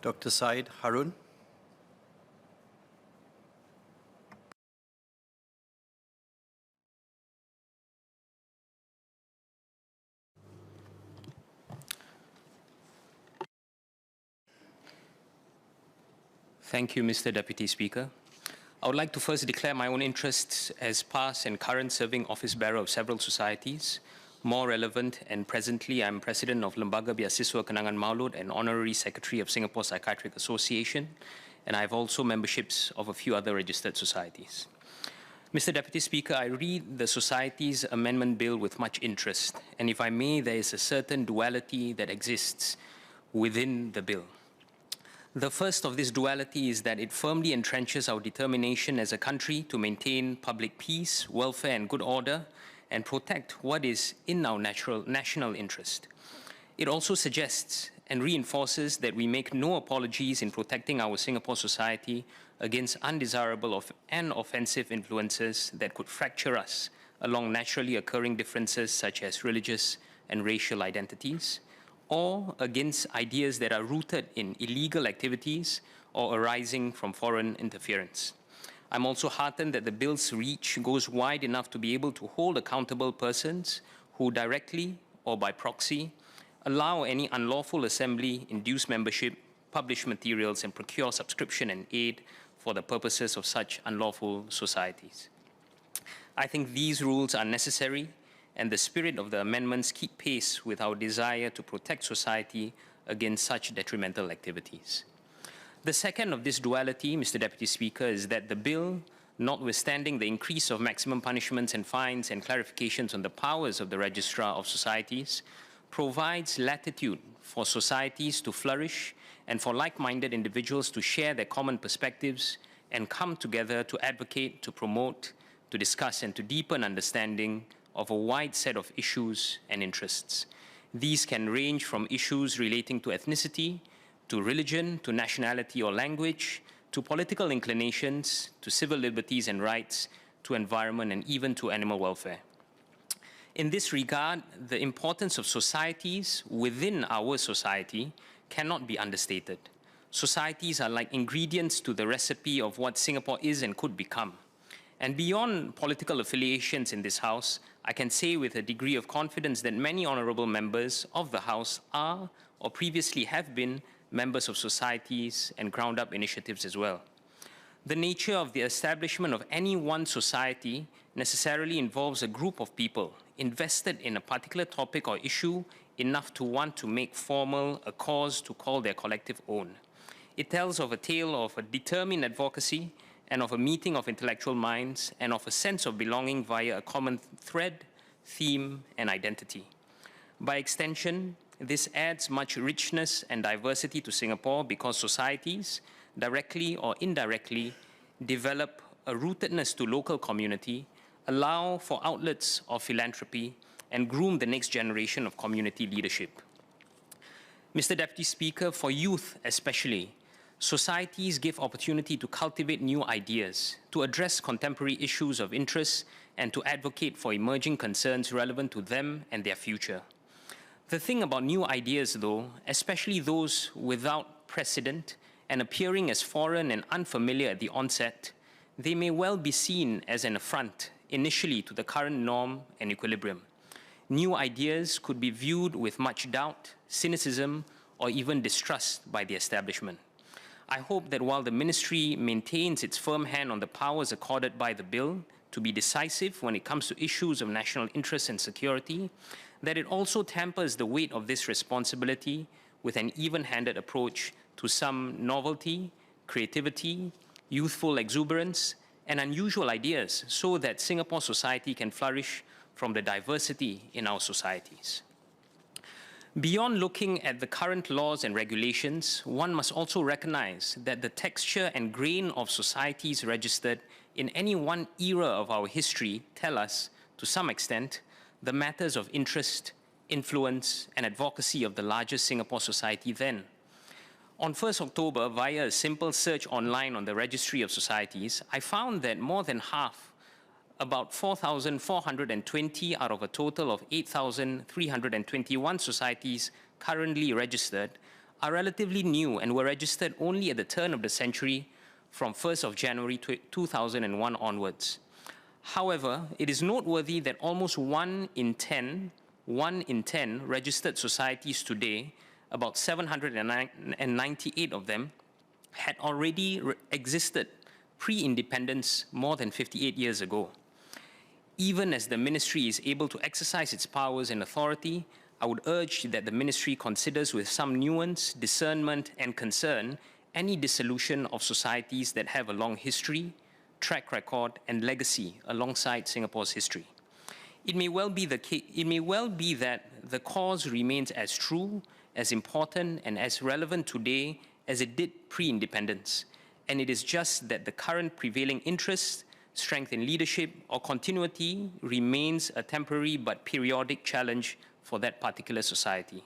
Dr. Syed, Harun. Thank you, Mr. Deputy Speaker. I would like to first declare my own interests as past and current serving office bearer of several societies. More relevant, and presently I'm President of Lembaga Beasiswa Kenangan Maulud and Honorary Secretary of Singapore Psychiatric Association, and I have also memberships of a few other registered societies. Mr. Deputy Speaker, I read the Societies Amendment Bill with much interest, and if I may, there is a certain duality that exists within the bill. The first of this duality is that it firmly entrenches our determination as a country to maintain public peace, welfare, and good order, and protect what is in our national interest. It also suggests and reinforces that we make no apologies in protecting our Singapore society against undesirable and offensive influences that could fracture us along naturally occurring differences such as religious and racial identities, or against ideas that are rooted in illegal activities or arising from foreign interference. I'm also heartened that the bill's reach goes wide enough to be able to hold accountable persons who directly or by proxy allow any unlawful assembly, induce membership, publish materials, and procure subscription and aid for the purposes of such unlawful societies. I think these rules are necessary, and the spirit of the amendments keep pace with our desire to protect society against such detrimental activities. The second of this duality, Mr. Deputy Speaker, is that the bill, notwithstanding the increase of maximum punishments and fines and clarifications on the powers of the Registrar of Societies, provides latitude for societies to flourish and for like-minded individuals to share their common perspectives and come together to advocate, to promote, to discuss, and to deepen understanding of a wide set of issues and interests. These can range from issues relating to ethnicity, to religion, to nationality or language, to political inclinations, to civil liberties and rights, to environment, and even to animal welfare. In this regard, the importance of societies within our society cannot be understated. Societies are like ingredients to the recipe of what Singapore is and could become. And beyond political affiliations in this House, I can say with a degree of confidence that many honourable members of the House are or previously have been members of societies and ground-up initiatives as well. The nature of the establishment of any one society necessarily involves a group of people invested in a particular topic or issue enough to want to make formal a cause to call their collective own. It tells of a tale of a determined advocacy and of a meeting of intellectual minds and of a sense of belonging via a common thread, theme, and identity. By extension, this adds much richness and diversity to Singapore because societies, directly or indirectly, develop a rootedness to local community, allow for outlets of philanthropy, and groom the next generation of community leadership. Mr. Deputy Speaker, for youth especially, societies give opportunity to cultivate new ideas, to address contemporary issues of interest, and to advocate for emerging concerns relevant to them and their future. The thing about new ideas, though, especially those without precedent and appearing as foreign and unfamiliar at the onset, they may well be seen as an affront initially to the current norm and equilibrium. New ideas could be viewed with much doubt, cynicism, or even distrust by the establishment. I hope that while the Ministry maintains its firm hand on the powers accorded by the bill to be decisive when it comes to issues of national interest and security, that it also tempers the weight of this responsibility with an even-handed approach to some novelty, creativity, youthful exuberance, and unusual ideas so that Singapore society can flourish from the diversity in our societies. Beyond looking at the current laws and regulations, one must also recognize that the texture and grain of societies registered in any one era of our history tell us, to some extent, the matters of interest, influence, and advocacy of the larger Singapore society then. On 1st October, via a simple search online on the Registry of Societies, I found that more than half, about 4,420 out of a total of 8,321 societies currently registered, are relatively new and were registered only at the turn of the century from 1st of January 2001 onwards. However, it is noteworthy that almost 1 in 10 registered societies today, about 798 of them, had already existed pre-independence more than 58 years ago. Even as the ministry is able to exercise its powers and authority, I would urge that the ministry considers with some nuance, discernment, and concern any dissolution of societies that have a long history, track record, and legacy alongside Singapore's history. It may well be that the cause remains as true, as important, and as relevant today as it did pre-independence, and it is just that the current prevailing interest, strength in leadership, or continuity remains a temporary but periodic challenge for that particular society.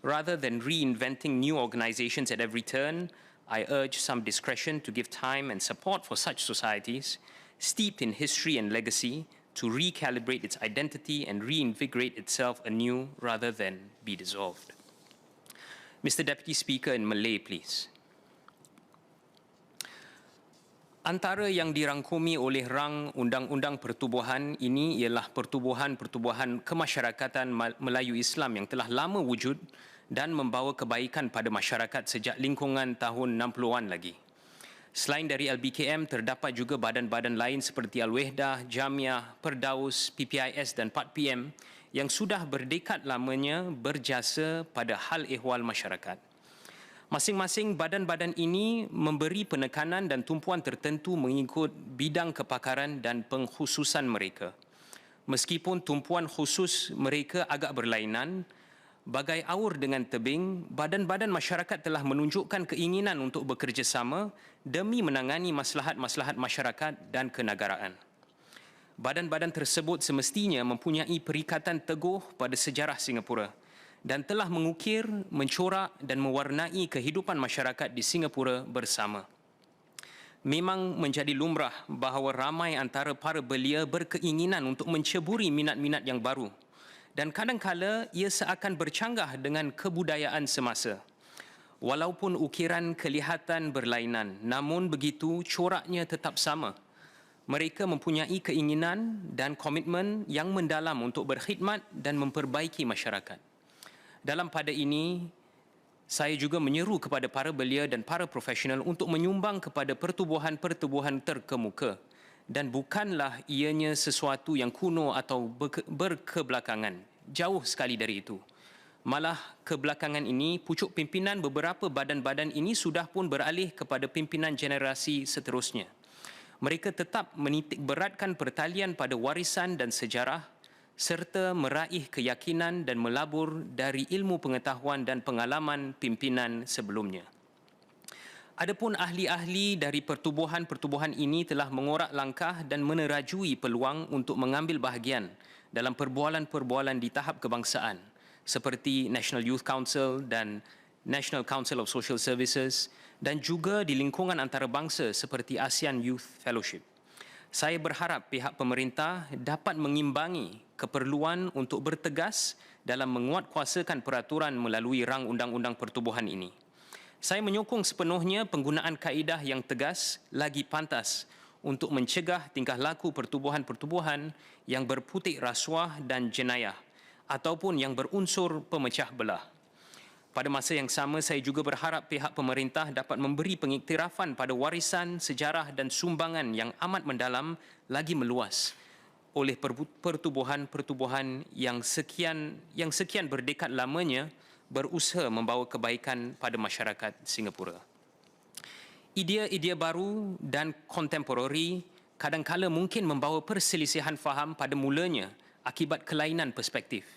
Rather than reinventing new organizations at every turn, I urge some discretion to give time and support for such societies, steeped in history and legacy, to recalibrate its identity and reinvigorate itself anew rather than be dissolved. Mr. Deputy Speaker, in Malay, please. Antara yang dirangkumi oleh rang Undang-Undang Pertubuhan ini ialah pertubuhan-pertubuhan kemasyarakatan Melayu Islam yang telah lama wujud dan membawa kebaikan pada masyarakat sejak lingkungan tahun 60-an lagi. Selain dari LBKM, terdapat juga badan-badan lain seperti Al-Wehdah, Jamiah, Perdaus, PPIS dan 4PM yang sudah berdekad lamanya berjasa pada hal ehwal masyarakat. Masing-masing badan-badan ini memberi penekanan dan tumpuan tertentu mengikut bidang kepakaran dan pengkhususan mereka. Meskipun tumpuan khusus mereka agak berlainan, bagai aur dengan tebing, badan-badan masyarakat telah menunjukkan keinginan untuk bekerjasama demi menangani maslahat-maslahat masyarakat dan kenegaraan. Badan-badan tersebut semestinya mempunyai perikatan teguh pada sejarah Singapura dan telah mengukir, mencorak dan mewarnai kehidupan masyarakat di Singapura bersama. Memang menjadi lumrah bahawa ramai antara para belia berkeinginan untuk menceburi minat-minat yang baru dan kadang-kala ia seakan bercanggah dengan kebudayaan semasa. Walaupun ukiran kelihatan berlainan, namun begitu coraknya tetap sama. Mereka mempunyai keinginan dan komitmen yang mendalam untuk berkhidmat dan memperbaiki masyarakat. Dalam pada ini, saya juga menyeru kepada para belia dan para profesional untuk menyumbang kepada pertubuhan-pertubuhan terkemuka dan bukanlah ianya sesuatu yang kuno atau berkebelakangan. Jauh sekali dari itu. Malah kebelakangan ini, pucuk pimpinan beberapa badan-badan ini sudah pun beralih kepada pimpinan generasi seterusnya. Mereka tetap menitik beratkan pertalian pada warisan dan sejarah serta meraih keyakinan dan melabur dari ilmu pengetahuan dan pengalaman pimpinan sebelumnya. Adapun ahli-ahli dari pertubuhan-pertubuhan ini telah mengorak langkah dan menerajui peluang untuk mengambil bahagian dalam perbualan-perbualan di tahap kebangsaan seperti National Youth Council dan National Council of Social Services dan juga di lingkungan antarabangsa seperti ASEAN Youth Fellowship. Saya berharap pihak pemerintah dapat mengimbangi keperluan untuk bertegas dalam menguatkuasakan peraturan melalui rang undang-undang pertubuhan ini. Saya menyokong sepenuhnya penggunaan kaedah yang tegas lagi pantas untuk mencegah tingkah laku pertubuhan-pertubuhan yang berputik rasuah dan jenayah ataupun yang berunsur pemecah belah. Pada masa yang sama, saya juga berharap pihak pemerintah dapat memberi pengiktirafan pada warisan, sejarah dan sumbangan yang amat mendalam lagi meluas oleh pertubuhan-pertubuhan yang sekian berdekad lamanya berusaha membawa kebaikan pada masyarakat Singapura. Idea-idea baru dan kontemporari kadang-kala mungkin membawa perselisihan faham pada mulanya akibat kelainan perspektif.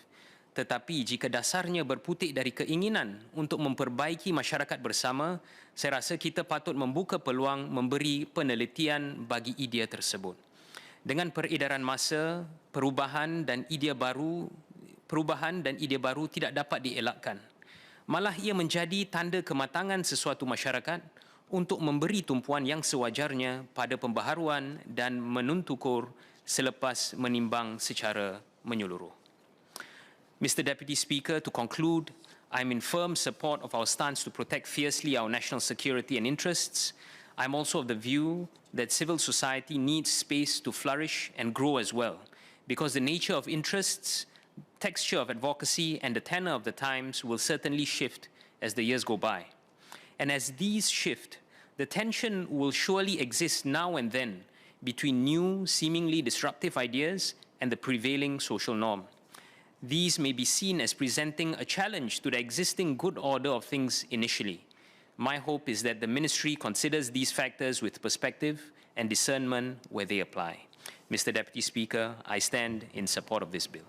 Tetapi jika dasarnya berputik dari keinginan untuk memperbaiki masyarakat bersama, saya rasa kita patut membuka peluang memberi penelitian bagi idea tersebut. Dengan peredaran masa, perubahan dan idea baru tidak dapat dielakkan. Malah ia menjadi tanda kematangan sesuatu masyarakat untuk memberi tumpuan yang sewajarnya pada pembaharuan dan menuntukur selepas menimbang secara menyeluruh. Mr. Deputy Speaker, to conclude, I'm in firm support of our stance to protect fiercely our national security and interests. I'm also of the view that civil society needs space to flourish and grow as well, because the nature of interests, texture of advocacy, and the tenor of the times will certainly shift as the years go by. And as these shift, the tension will surely exist now and then between new, seemingly disruptive ideas and the prevailing social norm. These may be seen as presenting a challenge to the existing good order of things initially. My hope is that the Ministry considers these factors with perspective and discernment where they apply. Mr. Deputy Speaker, I stand in support of this bill.